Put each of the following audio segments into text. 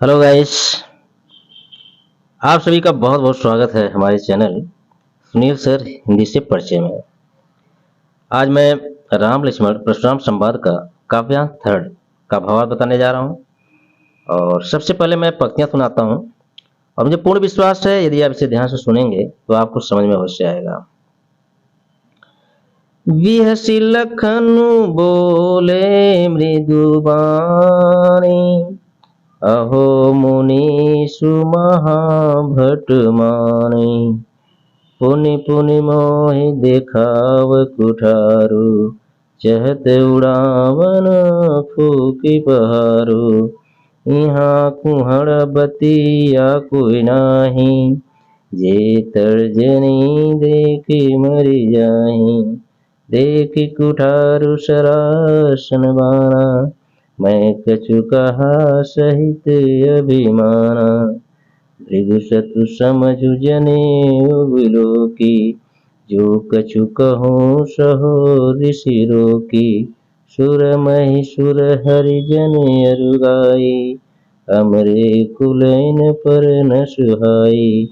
Hello guys. आप सभी का बहुत बहुत स्वागत है हमारे चैनल सुनील सर हिंदी से परिचय में। आज मैं राम लक्ष्मण परशुराम संवाद का काव्यांश थर्ड का भावार्थ बताने जा रहा हूँ। और सबसे पहले मैं पंक्तियाँ सुनाता हूँ और मुझे पूर्ण विश्वास है यदि आप इसे ध्यान से सुनेंगे तो आपको समझ में अवश्य आएगा। विहसी लखनु बोले मृदुबाणी, अहो मुनीषु महाभट माने। पुनि पुनि मोहि देखाव कुठारु, चहत उड़ावन फूकी बहारु। यहाँ कुहड़ बतिया कोई नाही, जे तर्जनी देखी मरि जाही। देखी कुठारु सरासन बाना, मैं कछु कहा सहित अभिमाना। भृगुसतु समझु जनेऊ बिलोकी, जो कछु कहूँ सहो ऋषि रोकी। सुर महि सुर हरिजन अरु गाई, हमरे कुलैन पर न सुहाई।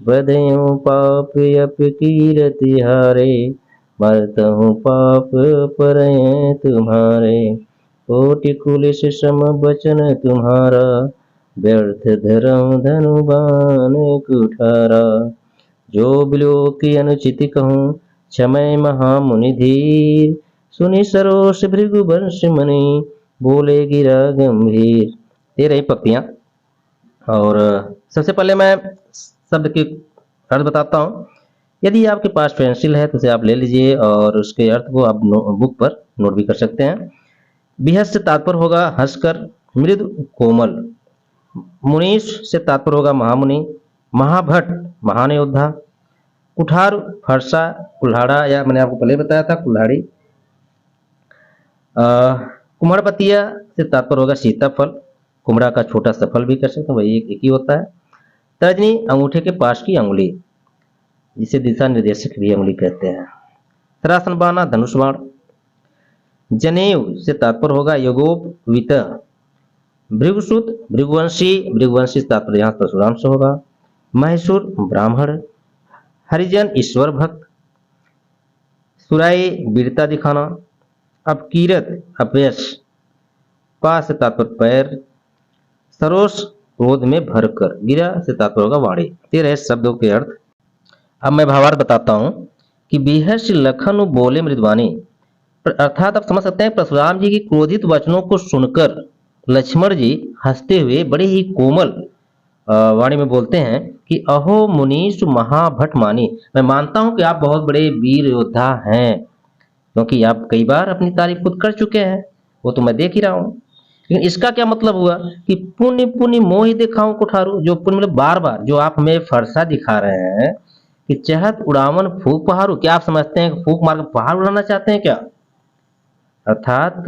बधयूं पाप अप कीरति हारे, मरतहूँ पाप परयँ तुम्हारे। कोटि कुलिस सम बचन तुम्हारा, व्यर्थ धरम धनु बाण कुठारा। जो बिलोकी अनुचित कहूँ, क्षमय महामुनि धीर। सुनि सरोष भृगुवंश मणि, बोले गिरा गंभीर। ये रही पंक्तियां। और सबसे पहले मैं शब्द के अर्थ बताता हूँ। यदि आपके पास पेंसिल है तो उसे आप ले लीजिए और उसके अर्थ को आप बुक पर नोट भी कर सकते हैं। बिहस से तात्पर्य होगा हंसकर, मृदु कोमल। मुनीष से तात्पर्य होगा महामुनि, महाभट महान योद्धा। कुठार फरसा कुल्हाड़ा, या मैंने आपको पहले बताया था कुल्हाड़ी। कुम्हड़पतिया से तात्पर्य होगा सीताफल। कुमड़ा का छोटा सा फल भी कर सकते हैं, वही एक ही होता है। तर्जनी अंगूठे के पास की अंगुली, जिसे दिशा निर्देशक भी अंगुली कहते हैं। सरासन बाना धनुष बाण। जनेऊ से तात्पर्य होगा यगोपवीत। भृगुसुत भृगुवंशी, भृगुवंशी तात्पर्य यहाँ परशुराम से होगा। महेशुर ब्राह्मण। हरिजन ईश्वर भक्त। सुराई वीरता दिखाना। अपकीरत अपयश। पा से तात्पर्य पैर। सरोष क्रोध में भरकर। गिरा से तात्पर्य होगा वाणी। ये रहे शब्दों के अर्थ। अब मैं भावार्थ बताता हूँ कि बिहर्ष लखन बोले मृदवानी, अर्थात आप समझ सकते हैं परशुराम जी की क्रोधित वचनों को सुनकर लक्ष्मण जी हंसते हुए बड़े ही कोमल वाणी में बोलते हैं कि अहो मुनीष महाभट मानी, मैं मानता हूं कि आप बहुत बड़े वीर योद्धा हैं, क्योंकि आप कई बार अपनी तारीफ खुद कर चुके हैं, वो तो मैं देख ही रहा हूं। लेकिन इसका क्या मतलब हुआ कि पुण्य पुण्य मोहि दिखाऊं कुठारू, जो पुण्य मतलब बार बार जो आप हमें फरसा दिखा रहे हैं कि चहत उड़ावन फूक पहाड़ू, क्या आप समझते हैं कि फूक मार कर पहाड़ उड़ाना चाहते हैं क्या? अर्थात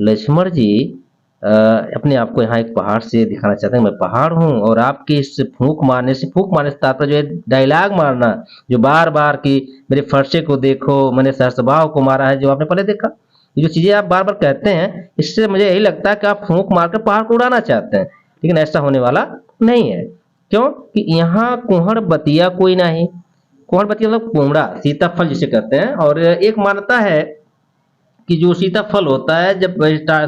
लक्ष्मण जी अपने आप को यहाँ एक पहाड़ से दिखाना चाहते हैं, मैं पहाड़ हूँ। और आपके इस फूक मारने से तात्पर्य जो है डायलॉग मारना, जो बार बार कि मेरे फरसे को देखो, मैंने सहस्त्रबाहु को मारा है, जो आपने पहले देखा। ये जो चीजें आप बार बार कहते हैं, इससे मुझे यही लगता है कि आप फूक मारकर पहाड़ को उड़ाना चाहते हैं, लेकिन ऐसा होने वाला नहीं है। क्यों कि यहाँ कुहड़ बतिया कोई नहीं। कुहड़ बतिया मतलब कुमड़ा, सीताफल जिसे कहते हैं। और एक मान्यता है कि जो सीताफल होता है, जब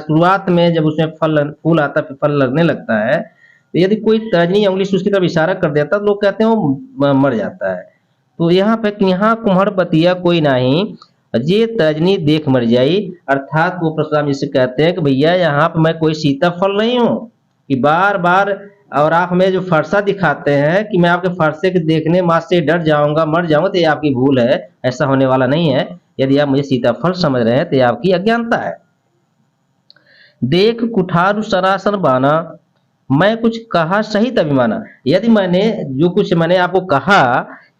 शुरुआत में जब उसमें फूल आता है, फल लगने लगता है, तो यदि कोई तर्जनी उंगली से उसकी तरफ इशारा कर देता है तो लोग कहते हैं वो मर जाता है। तो यहाँ पे यहाँ कुम्हड़ बतिया कोई नहीं, जे तर्जनी देख मर जाई। अर्थात वो परशुराम जी से कहते हैं कि भैया यहाँ पे मैं कोई सीताफल नहीं हूँ कि बार बार और आप हमें जो फरसा दिखाते हैं कि मैं आपके फरसे के देखने मात्र से डर जाऊंगा, मर जाऊंगा, तो ये आपकी भूल है, ऐसा होने वाला नहीं है। यदि आप मुझे सीताफल समझ रहे हैं तो ये आपकी अज्ञानता है। देख कुठारु सरासन बाना, मैं कुछ कहा सहित अभिमाना। यदि मैंने जो कुछ मैंने आपको कहा,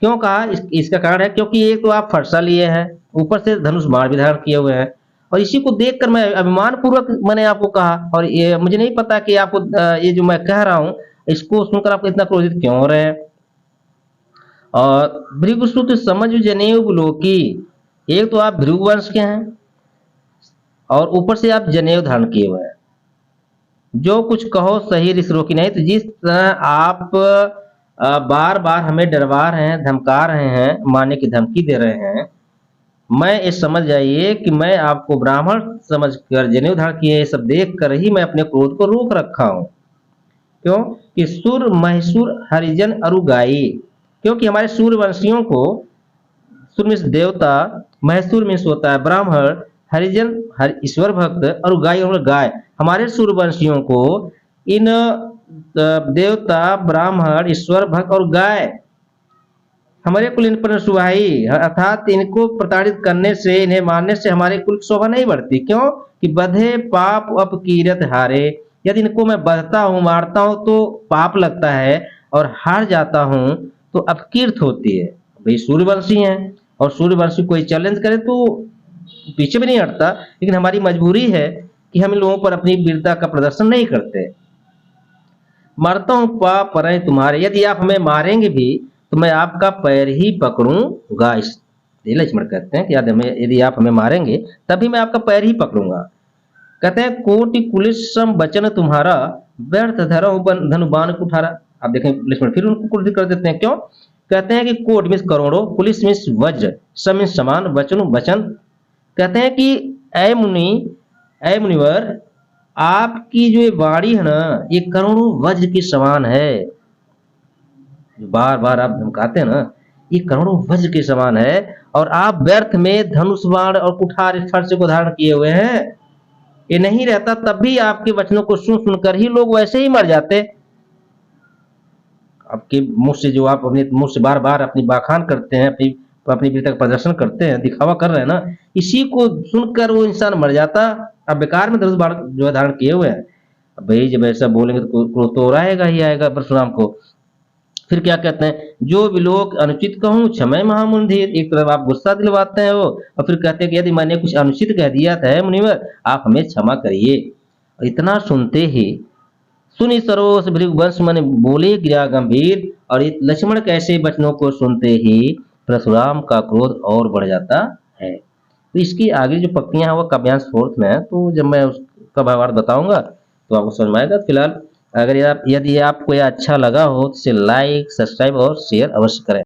क्यों कहा इसका कारण है क्योंकि एक तो आप फरसा लिए हैं, ऊपर से धनुष बाण भी धारण किए हुए हैं, और इसी को देखकर मैं अभिमान पूर्वक मैंने आपको कहा। और ये मुझे नहीं पता कि आपको ये जो मैं कह रहा हूं इसको सुनकर आप इतना क्रोधित क्यों हो रहे हैं। और भृगुसुत समझ जनेऊ लोकी, एक तो आप भृगु वंश के हैं और ऊपर से आप जनेऊ धारण किए हुए हैं। जो कुछ कहो सही रिस रोकी नहीं। तो जिस तरह आप बार बार हमें डरवा रहे हैं, धमका रहे हैं, मारने की धमकी दे रहे हैं, मैं ये समझ जाइए कि मैं आपको ब्राह्मण समझकर जनेऊ धारण किए ये सब देख कर ही मैं अपने क्रोध को रोक रखा हूँ। क्यों कि सुर महिषुर हरिजन अरुगाई, क्योंकि हमारे सूर्यवंशियों को, सुर मीन्स देवता, महसूर मीन्स होता है ब्राह्मण, हरिजन हर ईश्वर भक्त और गाय और गाय, हमारे सूर्यवंशियों को इन देवता ब्राह्मण ईश्वर भक्त और गाय हमारे कुल इन पर सुहाई, अर्थात इनको प्रताड़ित करने से, इन्हें मारने से हमारे कुल की शोभा नहीं बढ़ती। क्यों कि बधे पाप अपकीरत हारे, यदि इनको मैं बधता हूँ, मारता हूँ तो पाप लगता है, और हार जाता हूँ तो अपकीर्त होती है। भाई सूर्यवंशी हैं, और सूर्यवंशी कोई चैलेंज करे तो पीछे भी नहीं हटता, लेकिन हमारी मजबूरी है कि हम इन लोगों पर अपनी वीरता का प्रदर्शन नहीं करते। मरता हूँ पा पर तुम्हारे, यदि आप हमें मारेंगे भी तो मैं आपका पैर ही पकड़ूंगा। इस लक्ष्मण कहते हैं कि यदि आप हमें मारेंगे तभी मैं आपका पैर ही पकड़ूंगा। कहते हैं कोटि कुलिस सम बचन तुम्हारा, व्यर्थ धरो धनुबान कुठारा। आप देखें लक्ष्मण फिर उनको कुर्दी कर देते हैं। क्यों कहते हैं कि कोट मीन्स करोड़ों, पुलिस मीन्स वज्र, सम मीन्स समान, वचन वचन। कहते हैं कि ऐ मुनि, ऐ मुनिवर, आपकी जो ये वाणी है ना, ये करोड़ों वज्र के समान है। बार बार आप धमकाते हैं ना, ये करोड़ों वज्र के समान है, और आप व्यर्थ में धनुष बाण और कुठार फर्श को धारण किए हुए हैं। ये नहीं रहता तब भी आपके वचनों को सुन सुनकर ही लोग वैसे ही मर जाते। आपके मुंह से, जो आप अपने मुंह से बार बार अपनी बाखान करते हैं, अपनी वीरता का प्रदर्शन करते हैं, दिखावा कर रहे हैं ना, इसी को सुनकर वो इंसान मर जाता। अब बेकार में धनुष बाण जो है धारण किए हुए हैं। अब भाई जब ऐसा बोलेंगे तो क्रोध तो आएगा ही आएगा परशुराम को। फिर क्या कहते हैं, जो विलोक अनुचित कहूँ क्षमय महामुंधीर, एक तरफ आप गुस्सा दिलवाते हैं वो, और फिर कहते हैं कि यदि मैंने कुछ अनुचित कह दिया था मुनिवर, आप हमें क्षमा करिए। इतना सुनते ही सुनि सरोस भृगुवंश मन बोले गिरा गंभीर, और लक्ष्मण कैसे वचनों को सुनते ही परशुराम का क्रोध और बढ़ जाता है। तो इसकी आगे जो पंक्तियां हैं वो काव्यांश फोर्थ में है, तो जब मैं उसका भावार्थ बताऊंगा तो आपको समझ में आएगा। फिलहाल अगर यदि आपको यह अच्छा लगा हो तो इसे लाइक, सब्सक्राइब और शेयर अवश्य करें।